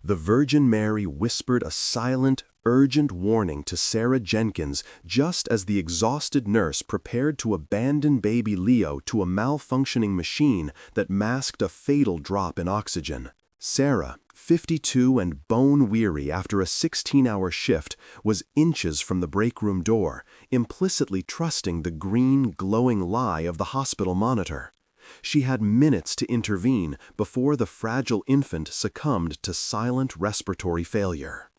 The Virgin Mary whispered a silent, urgent warning to Sarah Jenkins just as the exhausted nurse prepared to abandon baby Leo to a malfunctioning machine that masked a fatal drop in oxygen. Sarah, 52 and bone-weary after a 16-hour shift, was inches from the break room door, implicitly trusting the green, glowing lie of the hospital monitor. She had minutes to intervene before the fragile infant succumbed to silent respiratory failure.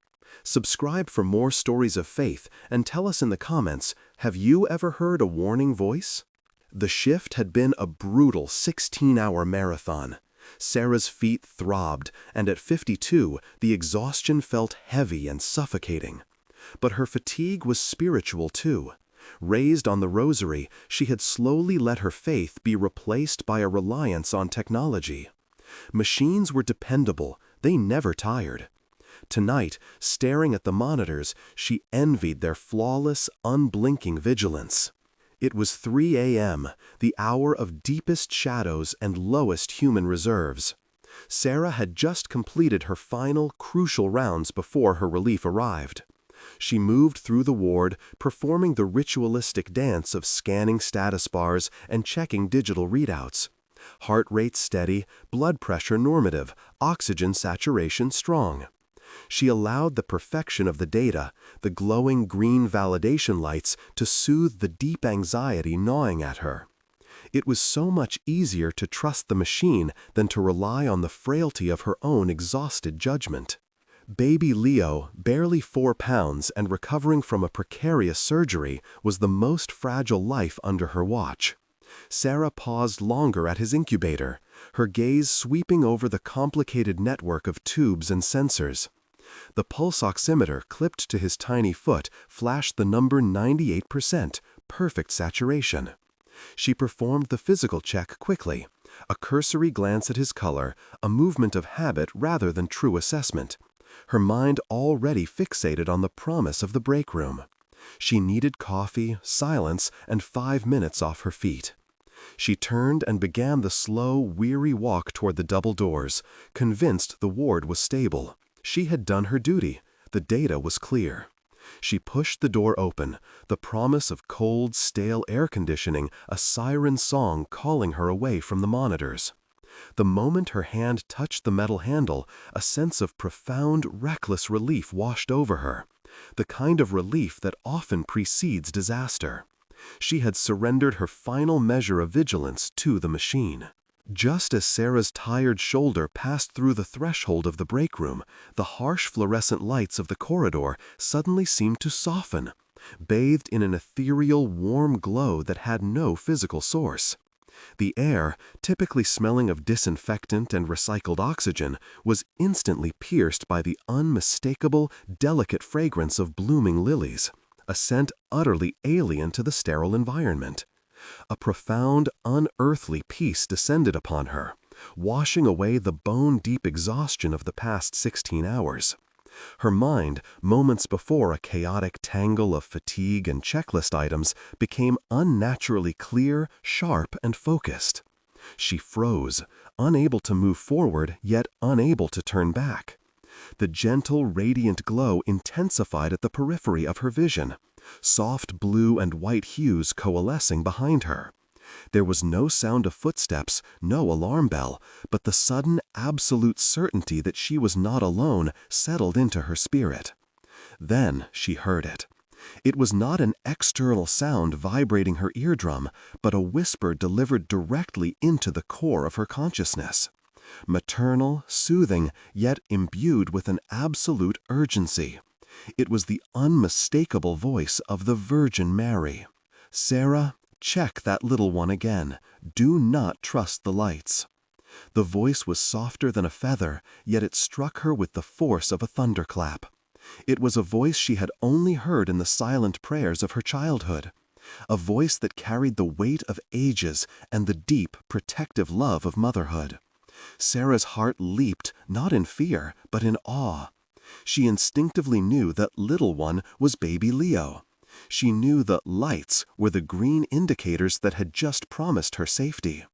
Subscribe for more stories of faith and tell us in the comments, have you ever heard a warning voice? The shift had been a brutal 16-hour marathon. Sarah's feet throbbed, and at 52, the exhaustion felt heavy and suffocating. But her fatigue was spiritual too. Raised on the rosary, she had slowly let her faith be replaced by a reliance on technology. Machines were dependable, they never tired. Tonight, staring at the monitors, she envied their flawless, unblinking vigilance. It was 3 a.m., the hour of deepest shadows and lowest human reserves. Sarah had just completed her final, crucial rounds before her relief arrived. She moved through the ward, performing the ritualistic dance of scanning status bars and checking digital readouts. Heart rate steady, blood pressure normative, oxygen saturation strong. She allowed the perfection of the data, the glowing green validation lights, to soothe the deep anxiety gnawing at her. It was so much easier to trust the machine than to rely on the frailty of her own exhausted judgment. Baby Leo, barely 4 pounds and recovering from a precarious surgery, was the most fragile life under her watch. Sarah paused longer at his incubator, her gaze sweeping over the complicated network of tubes and sensors. The pulse oximeter clipped to his tiny foot flashed the number 98%, perfect saturation. She performed the physical check quickly, a cursory glance at his color, a movement of habit rather than true assessment. Her mind already fixated on the promise of the break room. She needed coffee, silence, and 5 minutes off her feet. She turned and began the slow, weary walk toward the double doors, convinced the ward was stable. She had done her duty. The data was clear. She pushed the door open, the promise of cold, stale air conditioning, a siren song calling her away from the monitors. The moment her hand touched the metal handle, a sense of profound, reckless relief washed over her, the kind of relief that often precedes disaster. She had surrendered her final measure of vigilance to the machine. Just as Sarah's tired shoulder passed through the threshold of the break room, the harsh fluorescent lights of the corridor suddenly seemed to soften, bathed in an ethereal, warm glow that had no physical source. The air, typically smelling of disinfectant and recycled oxygen, was instantly pierced by the unmistakable, delicate fragrance of blooming lilies, a scent utterly alien to the sterile environment. A profound, unearthly peace descended upon her, washing away the bone-deep exhaustion of the past 16 hours. Her mind, moments before a chaotic tangle of fatigue and checklist items, became unnaturally clear, sharp, and focused. She froze, unable to move forward, yet unable to turn back. The gentle, radiant glow intensified at the periphery of her vision, soft blue and white hues coalescing behind her. There was no sound of footsteps, no alarm bell, but the sudden, absolute certainty that she was not alone settled into her spirit. Then she heard it. It was not an external sound vibrating her eardrum, but a whisper delivered directly into the core of her consciousness. Maternal, soothing, yet imbued with an absolute urgency. It was the unmistakable voice of the Virgin Mary. "Sarah, check that little one again. Do not trust the lights." The voice was softer than a feather, yet it struck her with the force of a thunderclap. It was a voice she had only heard in the silent prayers of her childhood. A voice that carried the weight of ages and the deep, protective love of motherhood. Sarah's heart leaped, not in fear, but in awe. She instinctively knew that little one was baby Leo. She knew the lights were the green indicators that had just promised her safety.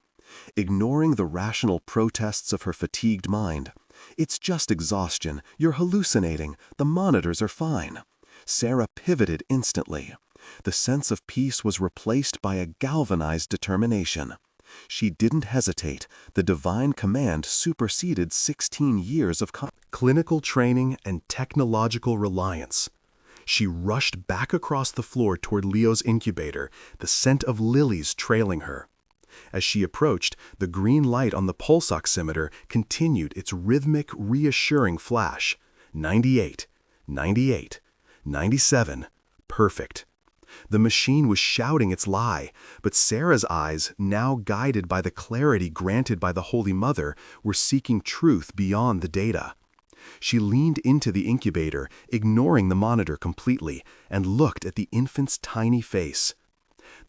Ignoring the rational protests of her fatigued mind, "It's just exhaustion. You're hallucinating. The monitors are fine." Sarah pivoted instantly. The sense of peace was replaced by a galvanized determination. She didn't hesitate. The divine command superseded 16 years of clinical training and technological reliance. She rushed back across the floor toward Leo's incubator, the scent of lilies trailing her. As she approached, the green light on the pulse oximeter continued its rhythmic, reassuring flash. 98, 98, 97, perfect. The machine was shouting its lie, but Sarah's eyes, now guided by the clarity granted by the Holy Mother, were seeking truth beyond the data. She leaned into the incubator, ignoring the monitor completely, and looked at the infant's tiny face.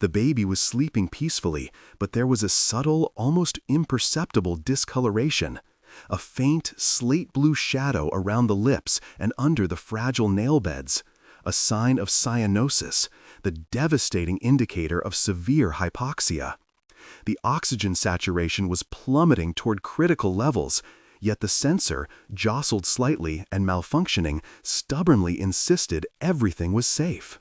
The baby was sleeping peacefully, but there was a subtle, almost imperceptible discoloration. A faint, slate-blue shadow around the lips and under the fragile nail beds. A sign of cyanosis, the devastating indicator of severe hypoxia. The oxygen saturation was plummeting toward critical levels, yet the sensor, jostled slightly and malfunctioning, stubbornly insisted everything was safe.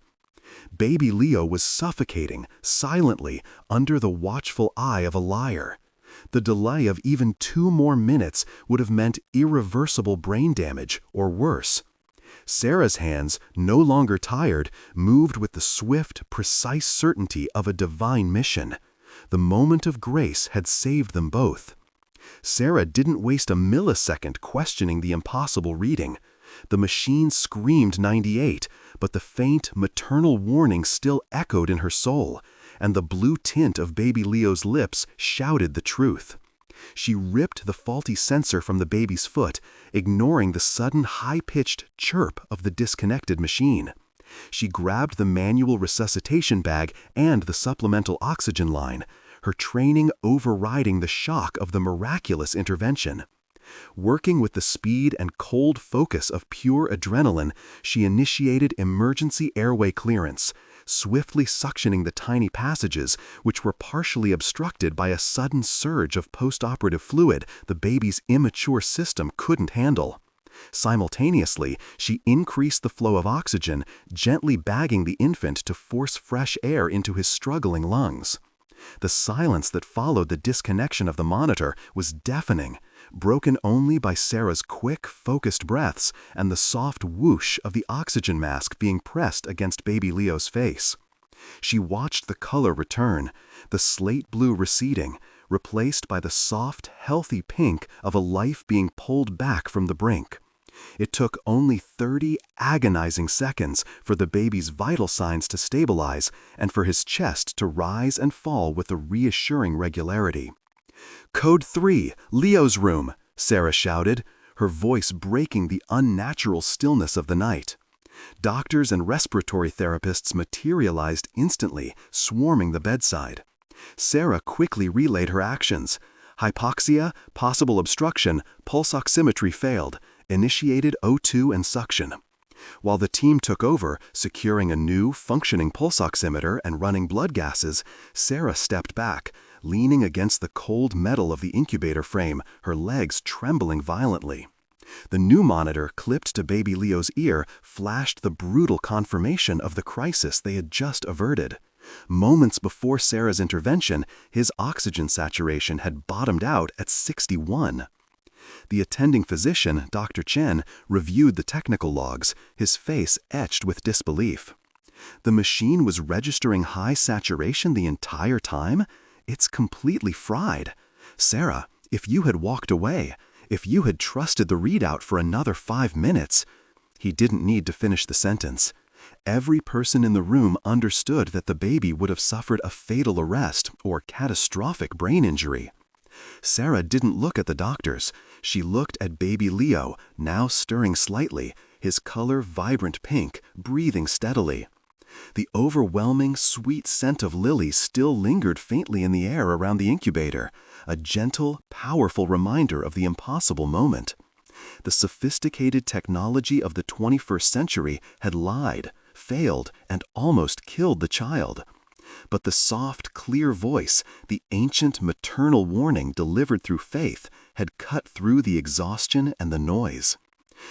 Baby Leo was suffocating, silently, under the watchful eye of a liar. The delay of even 2 more minutes would have meant irreversible brain damage, or worse. Sarah's hands, no longer tired, moved with the swift, precise certainty of a divine mission. The moment of grace had saved them both. Sarah didn't waste a millisecond questioning the impossible reading. The machine screamed 98, but the faint, maternal warning still echoed in her soul, and the blue tint of baby Leo's lips shouted the truth. She ripped the faulty sensor from the baby's foot, ignoring the sudden high-pitched chirp of the disconnected machine. She grabbed the manual resuscitation bag and the supplemental oxygen line, her training overriding the shock of the miraculous intervention. Working with the speed and cold focus of pure adrenaline, she initiated emergency airway clearance, swiftly suctioning the tiny passages, which were partially obstructed by a sudden surge of post-operative fluid the baby's immature system couldn't handle. Simultaneously, she increased the flow of oxygen, gently bagging the infant to force fresh air into his struggling lungs. The silence that followed the disconnection of the monitor was deafening, broken only by Sarah's quick, focused breaths and the soft whoosh of the oxygen mask being pressed against baby Leo's face. She watched the color return, the slate blue receding, replaced by the soft, healthy pink of a life being pulled back from the brink. It took only 30 agonizing seconds for the baby's vital signs to stabilize and for his chest to rise and fall with a reassuring regularity. "Code 3, Leo's room," Sarah shouted, her voice breaking the unnatural stillness of the night. Doctors and respiratory therapists materialized instantly, swarming the bedside. Sarah quickly relayed her actions. Hypoxia, possible obstruction, pulse oximetry failed. Initiated O2 and suction. While the team took over, securing a new, functioning pulse oximeter and running blood gases, Sarah stepped back, leaning against the cold metal of the incubator frame, her legs trembling violently. The new monitor, clipped to baby Leo's ear, flashed the brutal confirmation of the crisis they had just averted. Moments before Sarah's intervention, his oxygen saturation had bottomed out at 61. The attending physician, Dr. Chen, reviewed the technical logs, his face etched with disbelief. The machine was registering high saturation the entire time? It's completely fried. Sarah, if you had walked away, if you had trusted the readout for another 5 minutes— He didn't need to finish the sentence. Every person in the room understood that the baby would have suffered a fatal arrest or catastrophic brain injury. Sarah didn't look at the doctors. She looked at baby Leo, now stirring slightly, his color vibrant pink, breathing steadily. The overwhelming, sweet scent of lilies still lingered faintly in the air around the incubator, a gentle, powerful reminder of the impossible moment. The sophisticated technology of the 21st century had lied, failed, and almost killed the child. But the soft, clear voice, the ancient maternal warning delivered through faith, had cut through the exhaustion and the noise.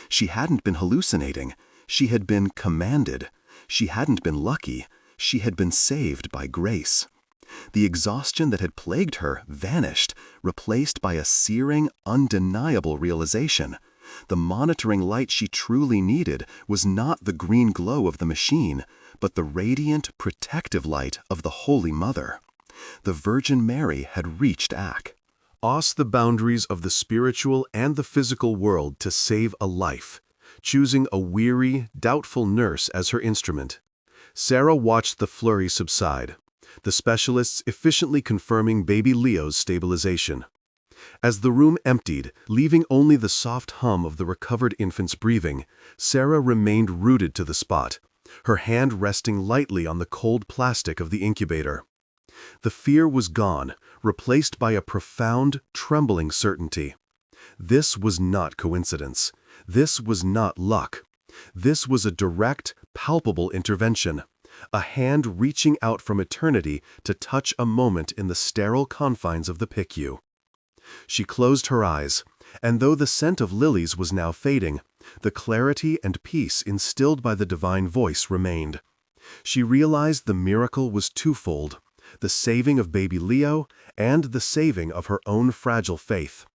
She hadn't been hallucinating. She had been commanded. She hadn't been lucky. She had been saved by grace. The exhaustion that had plagued her vanished, replaced by a searing, undeniable realization. The monitoring light she truly needed was not the green glow of the machine, but the radiant, protective light of the Holy Mother. The Virgin Mary had reached the boundaries of the spiritual and the physical world to save a life, choosing a weary, doubtful nurse as her instrument. Sarah watched the flurry subside, the specialists efficiently confirming baby Leo's stabilization. As the room emptied, leaving only the soft hum of the recovered infant's breathing, Sarah remained rooted to the spot, her hand resting lightly on the cold plastic of the incubator. The fear was gone, replaced by a profound, trembling certainty. This was not coincidence. This was not luck. This was a direct, palpable intervention, a hand reaching out from eternity to touch a moment in the sterile confines of the PICU. She closed her eyes, and though the scent of lilies was now fading, the clarity and peace instilled by the divine voice remained. She realized the miracle was twofold: the saving of baby Leo and the saving of her own fragile faith.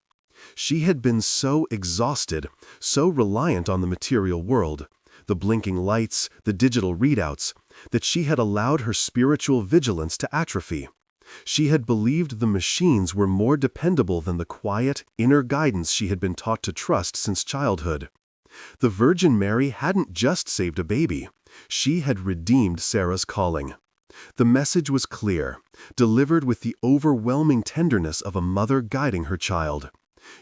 She had been so exhausted, so reliant on the material world, the blinking lights, the digital readouts, that she had allowed her spiritual vigilance to atrophy. She had believed the machines were more dependable than the quiet, inner guidance she had been taught to trust since childhood. The Virgin Mary hadn't just saved a baby. She had redeemed Sarah's calling. The message was clear, delivered with the overwhelming tenderness of a mother guiding her child.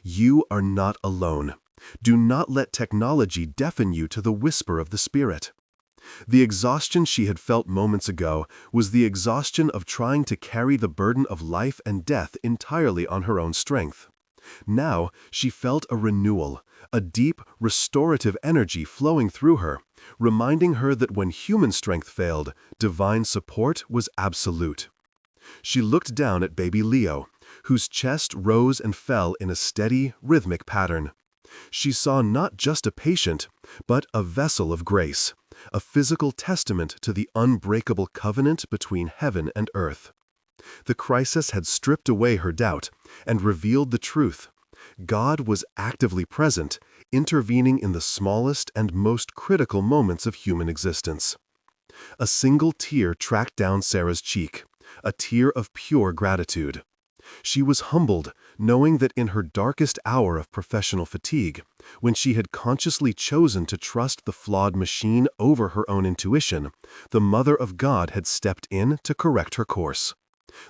You are not alone. Do not let technology deafen you to the whisper of the Spirit. The exhaustion she had felt moments ago was the exhaustion of trying to carry the burden of life and death entirely on her own strength. Now she felt a renewal, a deep, restorative energy flowing through her, reminding her that when human strength failed, divine support was absolute. She looked down at baby Leo, whose chest rose and fell in a steady, rhythmic pattern. She saw not just a patient, but a vessel of grace, a physical testament to the unbreakable covenant between heaven and earth. The crisis had stripped away her doubt and revealed the truth. God was actively present, intervening in the smallest and most critical moments of human existence. A single tear tracked down Sarah's cheek, a tear of pure gratitude. She was humbled, knowing that in her darkest hour of professional fatigue, when she had consciously chosen to trust the flawed machine over her own intuition, the Mother of God had stepped in to correct her course.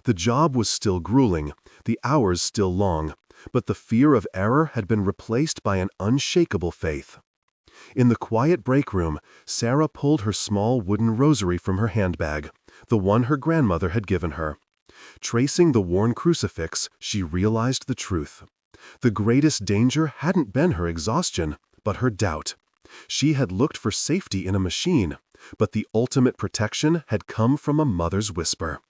The job was still grueling, the hours still long, but the fear of error had been replaced by an unshakable faith. In the quiet break room, Sarah pulled her small wooden rosary from her handbag, the one her grandmother had given her. Tracing the worn crucifix, she realized the truth. The greatest danger hadn't been her exhaustion, but her doubt. She had looked for safety in a machine, but the ultimate protection had come from a mother's whisper.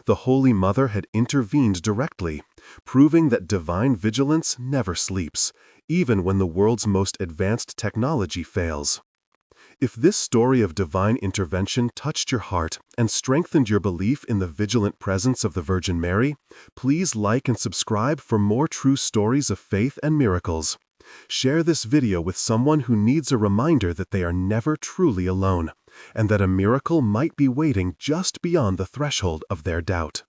The Holy Mother had intervened directly, proving that divine vigilance never sleeps, even when the world's most advanced technology fails. If this story of divine intervention touched your heart and strengthened your belief in the vigilant presence of the Virgin Mary, please like and subscribe for more true stories of faith and miracles. Share this video with someone who needs a reminder that they are never truly alone, and that a miracle might be waiting just beyond the threshold of their doubt.